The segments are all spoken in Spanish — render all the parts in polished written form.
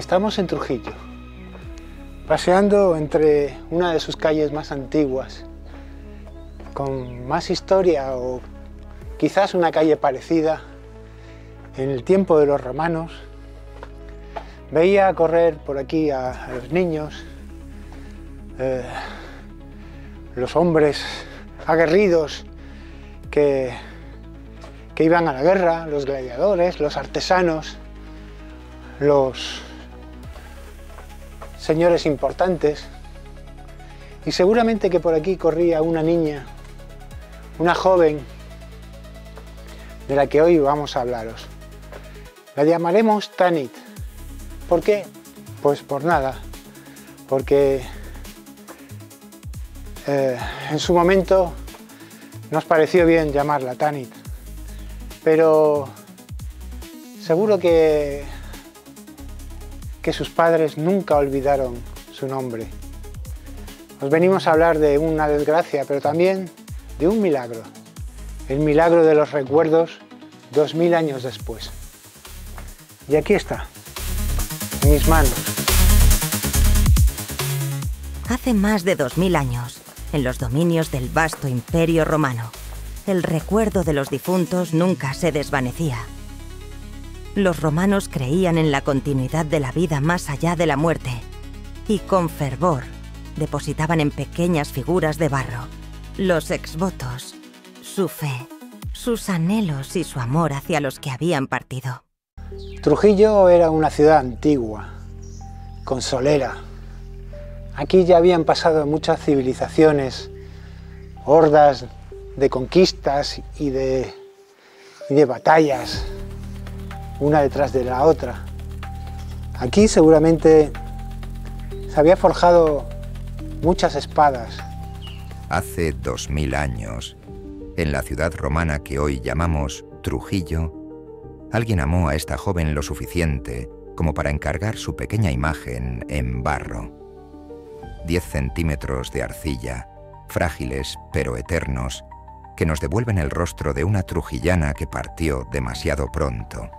Estamos en Trujillo, paseando entre una de sus calles más antiguas, con más historia o quizás una calle parecida. En el tiempo de los romanos veía correr por aquí a los niños, los hombres aguerridos que iban a la guerra, los gladiadores, los artesanos, los señores importantes, y seguramente que por aquí corría una niña, una joven, de la que hoy vamos a hablaros. La llamaremos Tanit. ¿Por qué? Pues por nada, porque en su momento nos pareció bien llamarla Tanit, pero seguro que sus padres nunca olvidaron su nombre. Os venimos a hablar de una desgracia, pero también de un milagro, el milagro de los recuerdos 2000 años después. Y aquí está, en mis manos. Hace más de 2000 años, en los dominios del vasto Imperio Romano, el recuerdo de los difuntos nunca se desvanecía. Los romanos creían en la continuidad de la vida más allá de la muerte y con fervor depositaban en pequeñas figuras de barro los exvotos, su fe, sus anhelos y su amor hacia los que habían partido. Trujillo era una ciudad antigua, con solera. Aquí ya habían pasado muchas civilizaciones, hordas de conquistas y de batallas, una detrás de la otra. Aquí seguramente se había forjado muchas espadas. Hace 2000 años, en la ciudad romana que hoy llamamos Trujillo, alguien amó a esta joven lo suficiente como para encargar su pequeña imagen en barro. 10 centímetros de arcilla, frágiles pero eternos, que nos devuelven el rostro de una trujillana que partió demasiado pronto.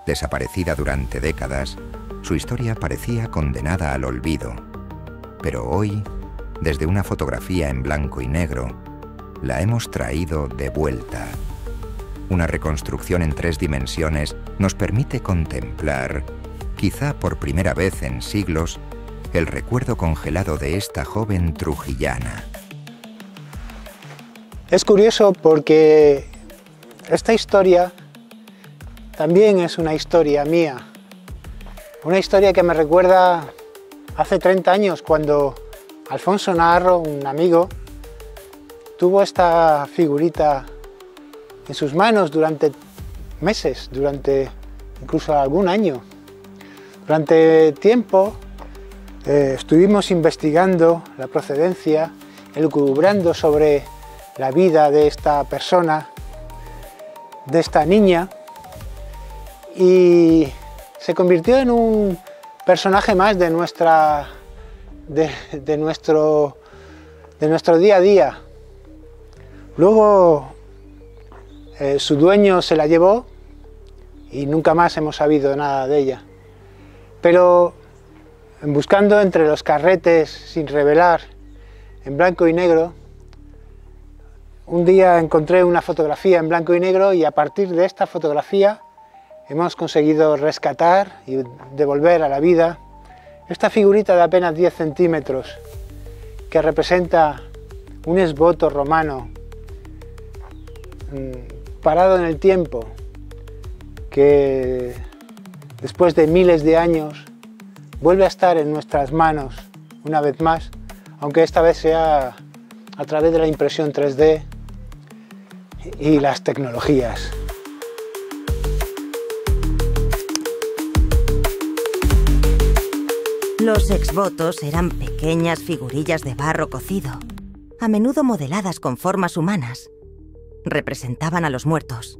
Desaparecida durante décadas, su historia parecía condenada al olvido. Pero hoy, desde una fotografía en blanco y negro, la hemos traído de vuelta. Una reconstrucción en 3 dimensiones nos permite contemplar, quizá por primera vez en siglos, el recuerdo congelado de esta joven trujillana. Es curioso porque esta historia también es una historia mía. Una historia que me recuerda hace 30 años cuando Alfonso Naharro, un amigo, tuvo esta figurita en sus manos durante meses, durante incluso algún año. Durante tiempo estuvimos investigando la procedencia, elucubrando sobre la vida de esta persona, de esta niña, y se convirtió en un personaje más de nuestro día a día. Luego su dueño se la llevó y nunca más hemos sabido nada de ella. Pero buscando entre los carretes sin revelar, en blanco y negro, un día encontré una fotografía en blanco y negro y a partir de esta fotografía hemos conseguido rescatar y devolver a la vida esta figurita de apenas 10 centímetros que representa un esboto romano parado en el tiempo, que después de miles de años vuelve a estar en nuestras manos una vez más, aunque esta vez sea a través de la impresión 3D y las tecnologías. Los exvotos eran pequeñas figurillas de barro cocido, a menudo modeladas con formas humanas. Representaban a los muertos,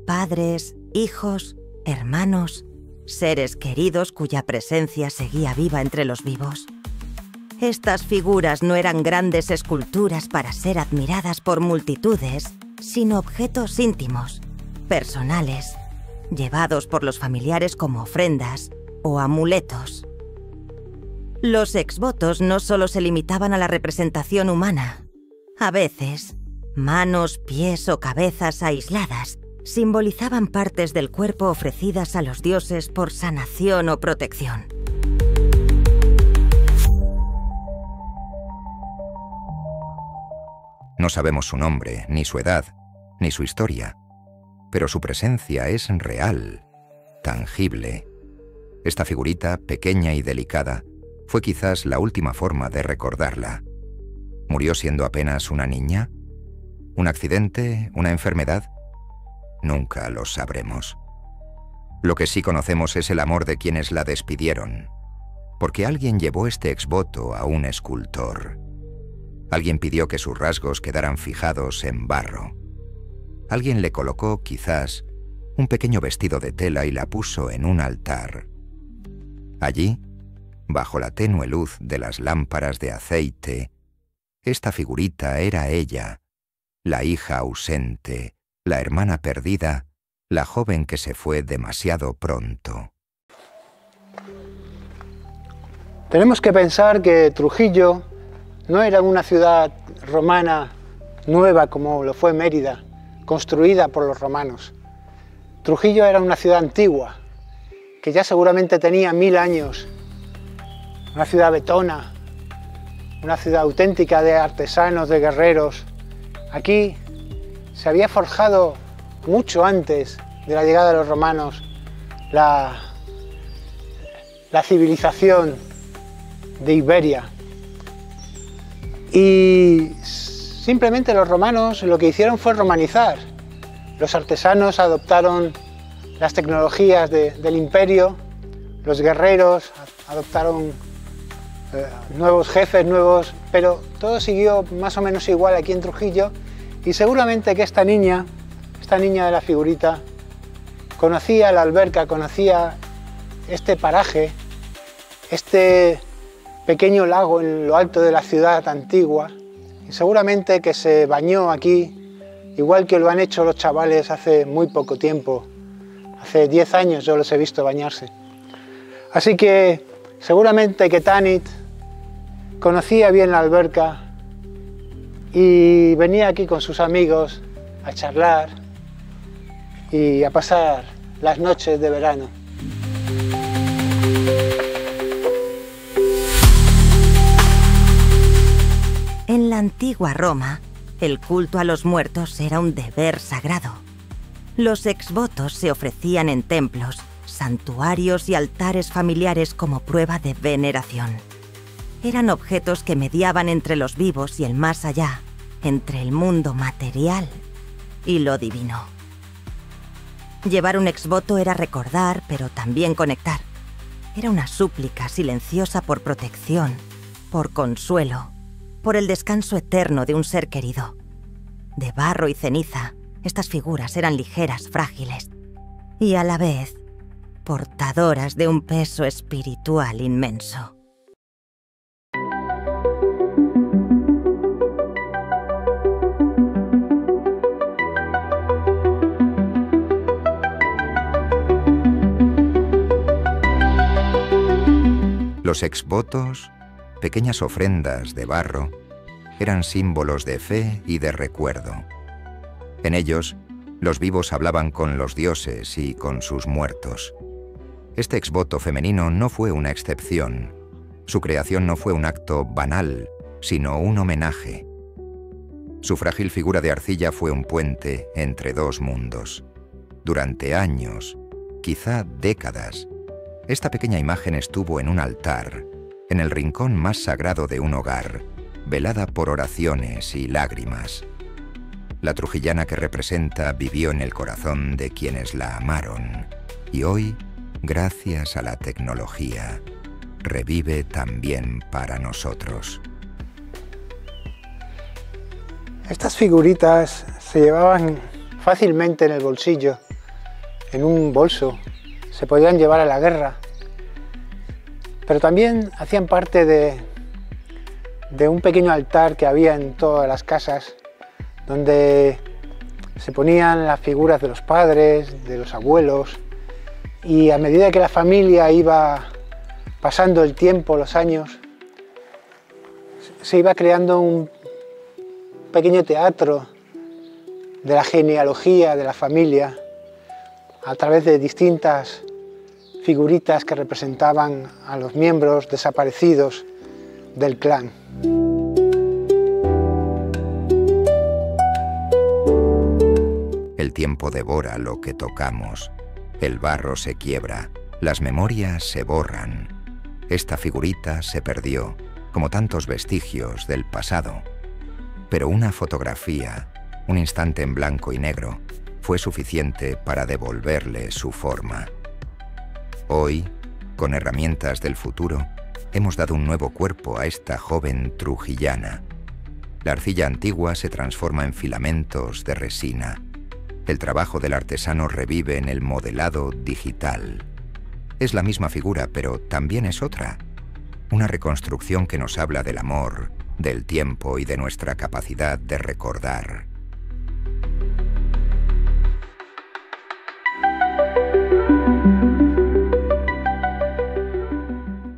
padres, hijos, hermanos, seres queridos cuya presencia seguía viva entre los vivos. Estas figuras no eran grandes esculturas para ser admiradas por multitudes, sino objetos íntimos, personales, llevados por los familiares como ofrendas o amuletos. Los exvotos no solo se limitaban a la representación humana. A veces, manos, pies o cabezas aisladas simbolizaban partes del cuerpo ofrecidas a los dioses por sanación o protección. No sabemos su nombre, ni su edad, ni su historia, pero su presencia es real, tangible. Esta figurita, pequeña y delicada, fue quizás la última forma de recordarla. ¿Murió siendo apenas una niña? ¿Un accidente? ¿Una enfermedad? Nunca lo sabremos. Lo que sí conocemos es el amor de quienes la despidieron, porque alguien llevó este exvoto a un escultor. Alguien pidió que sus rasgos quedaran fijados en barro. Alguien le colocó, quizás, un pequeño vestido de tela y la puso en un altar. Allí, bajo la tenue luz de las lámparas de aceite, esta figurita era ella, la hija ausente, la hermana perdida, la joven que se fue demasiado pronto. Tenemos que pensar que Trujillo no era una ciudad romana nueva como lo fue Mérida, construida por los romanos. Trujillo era una ciudad antigua, que ya seguramente tenía 1000 años, una ciudad betona, una ciudad auténtica de artesanos, de guerreros. Aquí se había forjado mucho antes de la llegada de los romanos la civilización de Iberia. Y simplemente los romanos lo que hicieron fue romanizar. Los artesanos adoptaron las tecnologías del imperio, los guerreros adoptaron nuevos jefes, pero todo siguió más o menos igual aquí en Trujillo, y seguramente que esta niña de la figurita, conocía la alberca, conocía este paraje, este pequeño lago en lo alto de la ciudad antigua, y seguramente que se bañó aquí, igual que lo han hecho los chavales hace muy poco tiempo. Hace 10 años yo los he visto bañarse. Así que seguramente que Tanit conocía bien la alberca y venía aquí con sus amigos a charlar y a pasar las noches de verano. En la antigua Roma, el culto a los muertos era un deber sagrado. Los exvotos se ofrecían en templos, santuarios y altares familiares como prueba de veneración. Eran objetos que mediaban entre los vivos y el más allá, entre el mundo material y lo divino. Llevar un exvoto era recordar, pero también conectar. Era una súplica silenciosa por protección, por consuelo, por el descanso eterno de un ser querido. De barro y ceniza, estas figuras eran ligeras, frágiles, y a la vez portadoras de un peso espiritual inmenso. Los exvotos, pequeñas ofrendas de barro, eran símbolos de fe y de recuerdo. En ellos, los vivos hablaban con los dioses y con sus muertos. Este exvoto femenino no fue una excepción. Su creación no fue un acto banal, sino un homenaje. Su frágil figura de arcilla fue un puente entre dos mundos. Durante años, quizá décadas, esta pequeña imagen estuvo en un altar, en el rincón más sagrado de un hogar, velada por oraciones y lágrimas. La trujillana que representa vivió en el corazón de quienes la amaron, y hoy, gracias a la tecnología, revive también para nosotros. Estas figuritas se llevaban fácilmente en el bolsillo, en un bolso. Se podían llevar a la guerra, pero también hacían parte de un pequeño altar que había en todas las casas, donde se ponían las figuras de los padres, de los abuelos, Y a medida que la familia iba pasando el tiempo, los años, se iba creando un pequeño teatro de la genealogía de la familia a través de distintas figuritas que representaban a los miembros desaparecidos del clan. El tiempo devora lo que tocamos, el barro se quiebra, las memorias se borran. Esta figurita se perdió, como tantos vestigios del pasado. Pero una fotografía, un instante en blanco y negro, fue suficiente para devolverle su forma. Hoy, con herramientas del futuro, hemos dado un nuevo cuerpo a esta joven trujillana. La arcilla antigua se transforma en filamentos de resina. El trabajo del artesano revive en el modelado digital. Es la misma figura, pero también es otra. Una reconstrucción que nos habla del amor, del tiempo y de nuestra capacidad de recordar.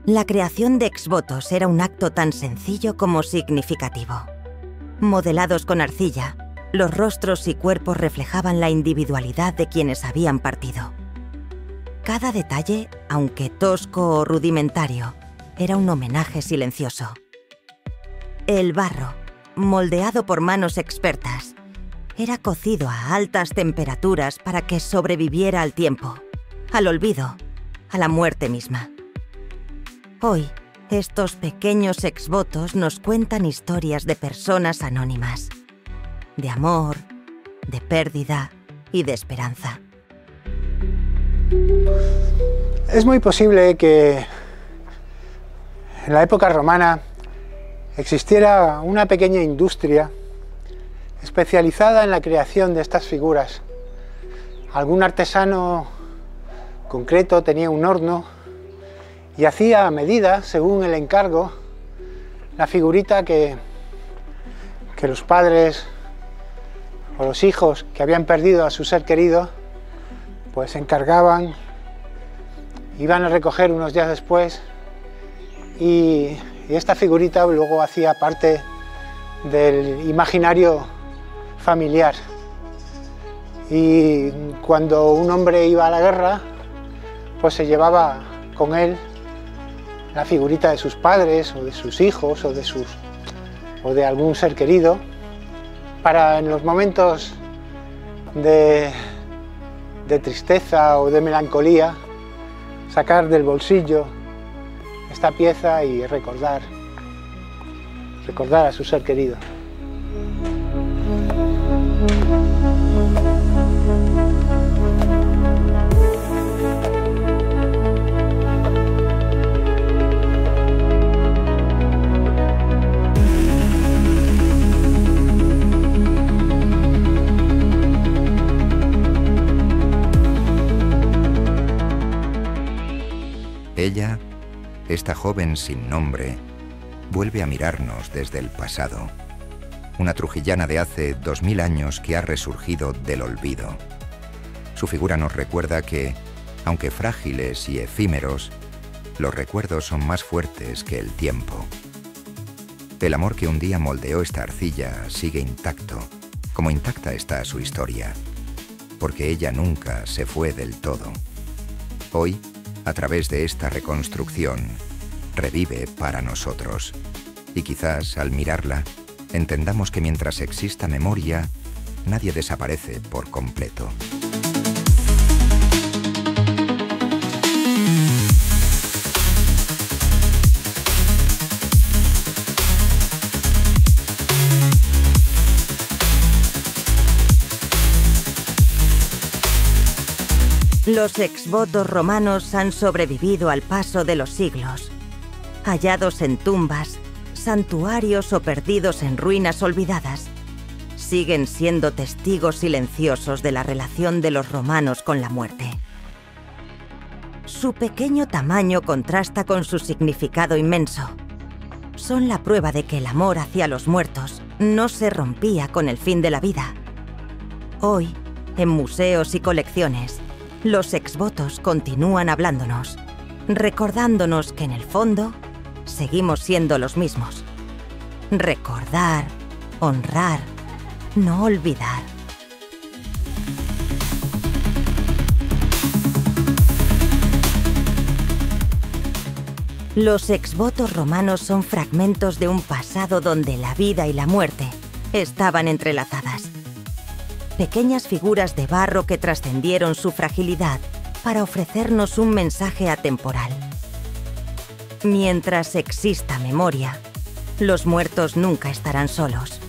La creación de exvotos era un acto tan sencillo como significativo. Modelados con arcilla, los rostros y cuerpos reflejaban la individualidad de quienes habían partido. Cada detalle, aunque tosco o rudimentario, era un homenaje silencioso. El barro, moldeado por manos expertas, era cocido a altas temperaturas para que sobreviviera al tiempo, al olvido, a la muerte misma. Hoy, estos pequeños exvotos nos cuentan historias de personas anónimas, de amor, de pérdida y de esperanza. Es muy posible que en la época romana existiera una pequeña industria especializada en la creación de estas figuras. Algún artesano concreto tenía un horno y hacía a medida, según el encargo, la figurita que los padres o los hijos que habían perdido a su ser querido pues encargaban, iban a recoger unos días después y esta figurita luego hacía parte del imaginario familiar. Y cuando un hombre iba a la guerra, pues se llevaba con él la figurita de sus padres o de sus hijos o de algún ser querido, para en los momentos de tristeza o de melancolía sacar del bolsillo esta pieza y recordar a su ser querido. Ella, esta joven sin nombre, vuelve a mirarnos desde el pasado. Una trujillana de hace 2000 años que ha resurgido del olvido. Su figura nos recuerda que, aunque frágiles y efímeros, los recuerdos son más fuertes que el tiempo. El amor que un día moldeó esta arcilla sigue intacto, como intacta está su historia, porque ella nunca se fue del todo. Hoy, a través de esta reconstrucción, revive para nosotros. Y quizás, al mirarla, entendamos que mientras exista memoria, nadie desaparece por completo. Los exvotos romanos han sobrevivido al paso de los siglos. Hallados en tumbas, santuarios o perdidos en ruinas olvidadas, siguen siendo testigos silenciosos de la relación de los romanos con la muerte. Su pequeño tamaño contrasta con su significado inmenso. Son la prueba de que el amor hacia los muertos no se rompía con el fin de la vida. Hoy, en museos y colecciones, Los exvotos continúan hablándonos, recordándonos que en el fondo seguimos siendo los mismos. Recordar, honrar, no olvidar. Los exvotos romanos son fragmentos de un pasado donde la vida y la muerte estaban entrelazadas. Pequeñas figuras de barro que trascendieron su fragilidad para ofrecernos un mensaje atemporal. Mientras exista memoria, los muertos nunca estarán solos.